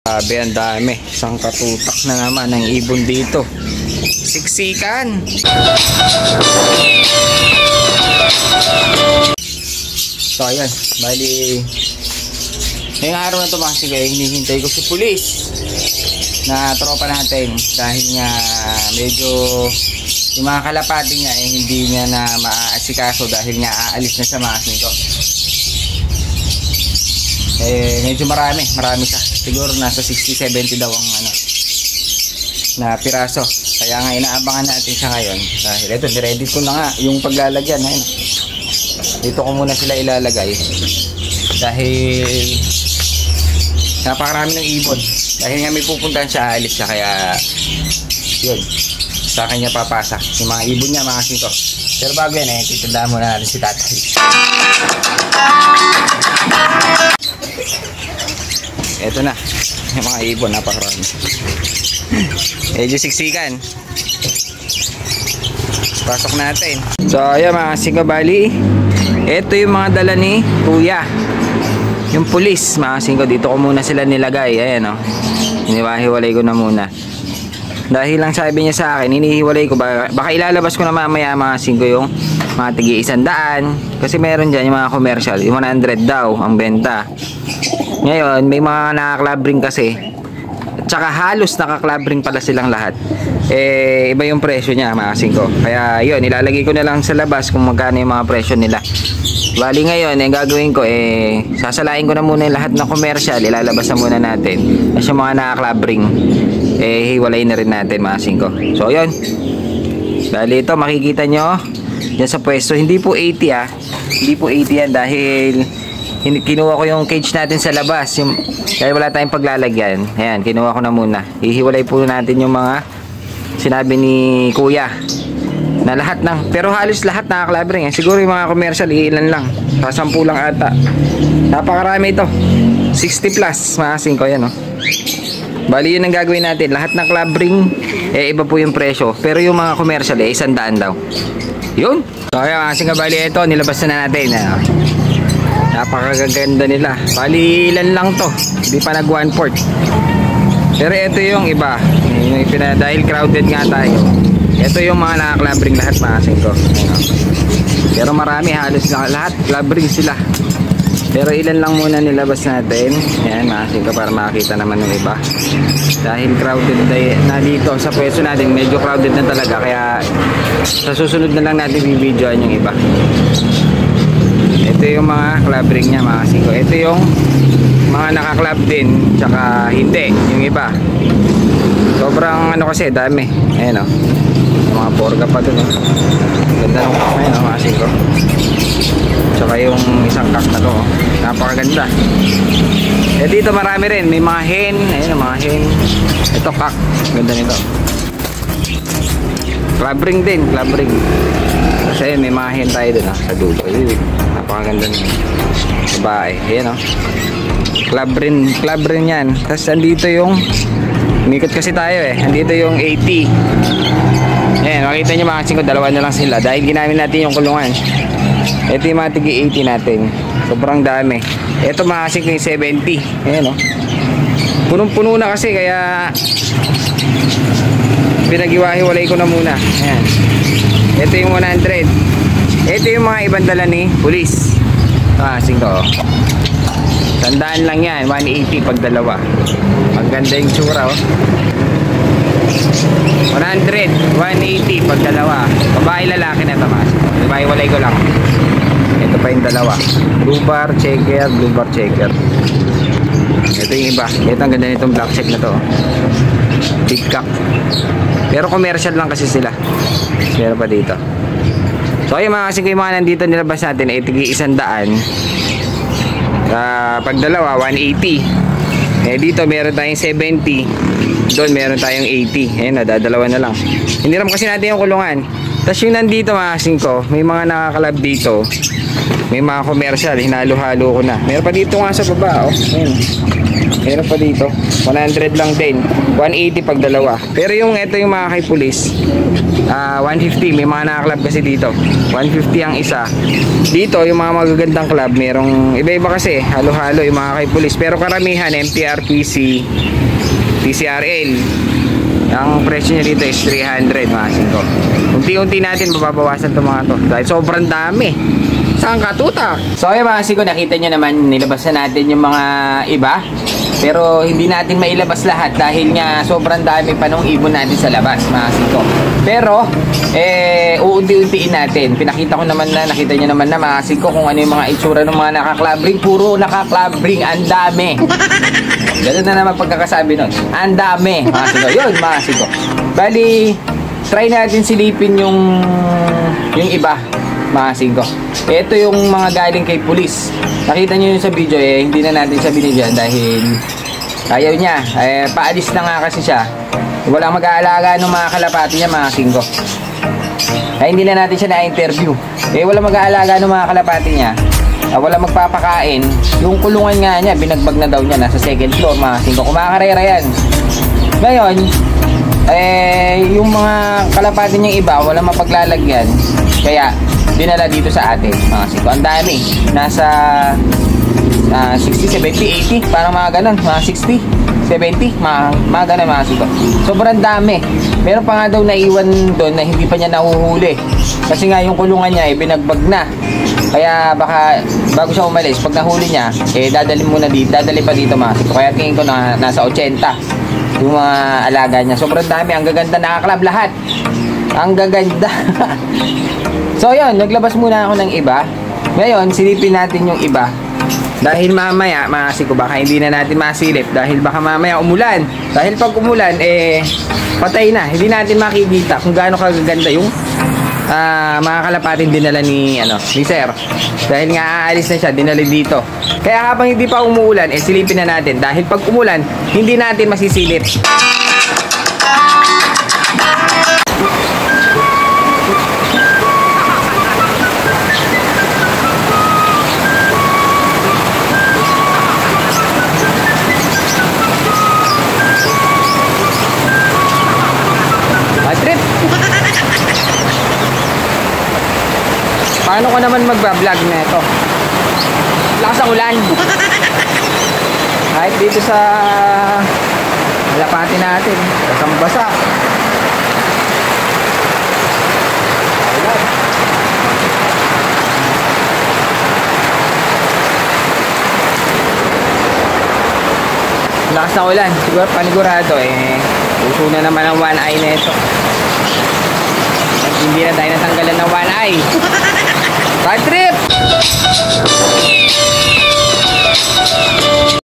Grabe, ang dami. Isang katutak na naman ng ibon dito. Siksikan. So ayan, bali ngayong araw na ito mga sigay, hinihintay ko si pulis na tropa natin dahil nga medyo yung mga kalapati niya hindi niya na maaasikaso dahil nga aalis na sa mga ko. Medyo marami siya. Siguro nasa 60-70 daw ang na piraso. Kaya nga inaabangan natin siya ngayon. Dahil ito, niready ko na nga yung paglalagyan. Ayun. Dito ko muna sila ilalagay. Dahil napakarami ng ibon. Dahil nga may pupuntahan siya, aalis siya. Kaya yun, sa kanya papasa. Yung mga ibon niya, mga singko. Pero bago yan titandaan muna natin si tatay. Eto na, yung mga ibon, napakarami. Medyo siksikan. Pasok natin. So ayan mga singkabali, eto yung mga dala ni kuya, yung pulis mga singko. Dito ko muna sila nilagay. Ayan o, iniwahiwalay ko na muna. Dahil lang sabi niya sa akin, inihiwalay ko, baka ilalabas ko na mamaya mga singko yung mga tigi 100. Kasi meron dyan yung mga commercial, yung 100 daw ang benta. Ngayon may mga nakaklabring kasi, tsaka halos nakaklabring pala silang lahat. Iba yung presyo niya mga singko. Kaya yun, ilalagay ko na lang sa labas kung magkano yung mga presyo nila. Bali ngayon, yung gagawin ko sasalain ko na muna yung lahat ng commercial, ilalabas na muna natin. Kasi yung mga nakaklabring hiwalay na rin natin mga singko. So yun, bali ito makikita nyo dyan sa pwesto. Hindi po 80 hindi po 80 yan dahil kinuha ko yung cage natin sa labas dahil wala tayong paglalagyan. Ayan, kinuha ko na muna. Hihiwalay po natin yung mga sinabi ni kuya na lahat pero halos lahat nakaklabring. Siguro yung mga commercial ilan lang, 10 lang ata. Napakarami ito, 60 plus mga singko. Yan bali yun ang gagawin natin. Lahat ng klabring iba po yung presyo, pero yung mga commercial 100 daw. Yun. So kaya mga singko, bali ito nilabas na natin. Napakaganda nila. Bali ilan lang to, hindi pa nag 1/4. Pero ito yung iba, dahil crowded nga tayo. Ito yung mga nakaklabring lahat mga singko. Pero marami, halos lahat klabring sila. Pero ilan lang muna nilabas natin. Ayan mga singko, para makakita naman yung iba. Dahil crowded na dito sa pwesto natin, medyo crowded na talaga. Kaya sa susunod na lang natin bibidyoan yung iba. Ito yung mga klabring niya mga singko. Ito yung mga nakaklab din, tsaka hindi, yung iba. Sobrang kasi, dami. Ayan mga porga pa dun ganda nung kak. Ayan mga singko. Tsaka yung isang kak na to, napakaganda. Dito marami rin, may mga hen. Ayan mga hen. Ito kak, ganda nito. Klabring din, klabring. Kasi may mga hen tayo dun sa dulo. Napakaganda nito. Babae, ayan klabring yan. Tapos andito yung umikot kasi tayo andito yung 80. Ayan, makita nyo mga singko, dalawa na lang sila dahil ginamit natin yung kulungan. Ito yung mga tigi 80 natin, sobrang dami. Ito mga singko yung 70. Ayan punong-puno na kasi, kaya pinag-iwahiwalay ko na muna. Ayan, ito yung 100. Ito yung mga ibang dala ni pulis mga singko. Tandaan lang yan, 180 pag dalawa. Ang ganda yung tsura 100, 180 pag dalawa. Babae lalaki na ito mas. Iwahiwalay ko lang. Ito pa yung dalawa. Blue bar checker, blue bar checker. Ito yung iba. Ito ang ganda nitong black check na to. Big cock. Pero commercial lang kasi sila. Meron pa dito. So ayun mga kasing yung mga nandito nilabas natin tigi 100. Pag dalawa 180. Dito meron tayong 70. Doon meron tayong 80. Ayan dadalawa na lang. Hiniram kasi natin yung kulungan. Tapos yung nandito mga singko, may mga nakakalab dito. May mga commercial, hinalo-halo ko na. Meron pa dito nga sa baba Ayan. Meron pa dito. 100 lang din. 180 pag dalawa. Pero yung ito yung mga kay pulis. 150. May mga naka-club kasi dito. 150 ang isa. Dito yung mga magagandang club, merong iba-iba kasi. Halo-halo yung mga kay pulis. Pero karamihan MTRPC, TCRL. Ang presyo niya dito is 300 mga singko. Unti-unti natin mababawasan itong mga to dahil sobrang dami. Saan ka tuta? So ayun mga singko, nakita nyo naman nilabas na natin yung mga iba. Pero hindi natin mailabas lahat dahil nga sobrang dami pa nung ibon natin sa labas mga singko. Pero uunti-untiin natin. Pinakita ko naman na, nakita nyo naman na mga singko kung ano yung mga itsura ng mga naka-club ring. Puro naka-club ring, ang dami. Ganun na naman pagkakasabi nun. Ang dami, mga singko. Yun, mga singko. Bali, try natin silipin yung iba, mga singko. Ito yung mga galing kay pulis. Nakita nyo yun sa video, hindi na natin siya binigyan dahil ayaw niya. Paalis na nga kasi siya. Walang mag-aalaga ng mga kalapati niya, mga singko. Hindi na natin siya na-interview. Walang mag-aalaga ng mga kalapati niya. Wala magpapakain. Yung kulungan nga niya, binagbag na daw niya. Nasa second floor, mga singko. Kumakarera yan. Ngayon, yung mga kalapati niyang iba, wala mapaglalagyan. Kaya, dinala dito sa atin, mga singko. Ang dami. Nasa 60, 70, 80. Parang mga ganun. Mga 60, 70. Mga ganun, mga singko. Sobrang dami. Meron pa nga daw naiwan doon na hindi pa niya nahuhuli. Kasi nga yung kulungan niya, binagbag na. Kaya baka bago siya umalis, pag nahuli niya, dadali muna dito, dadali pa dito mga singko. Kaya tingin ko na nasa 80 yung mga alaga niya. Sobrang dami, ang gaganda, nakaklab lahat. Ang gaganda. So yun, naglabas muna ako ng iba. Ngayon, silipin natin yung iba. Dahil mamaya, mga singko, baka hindi na natin masilip. Dahil baka mamaya umulan. Dahil pag umulan, patay na. Hindi natin makikita kung gaano kagaganda yung mga kalapatin dinala ni Sir. Dahil nga aalis na siya, dinala dito. Kaya habang hindi pa umuulan, silipin na natin. Dahil pag umulan, hindi natin masisilip. Trip. Paano ko naman magbablog na ito? Lakas ang ulan. Kahit dito sa malapati natin, basang-basa. Lakas ng ulan. Siguro panigurado uso na naman ang one eye na ito. Hindi na tayo natanggalan ng one eye. Bad trip!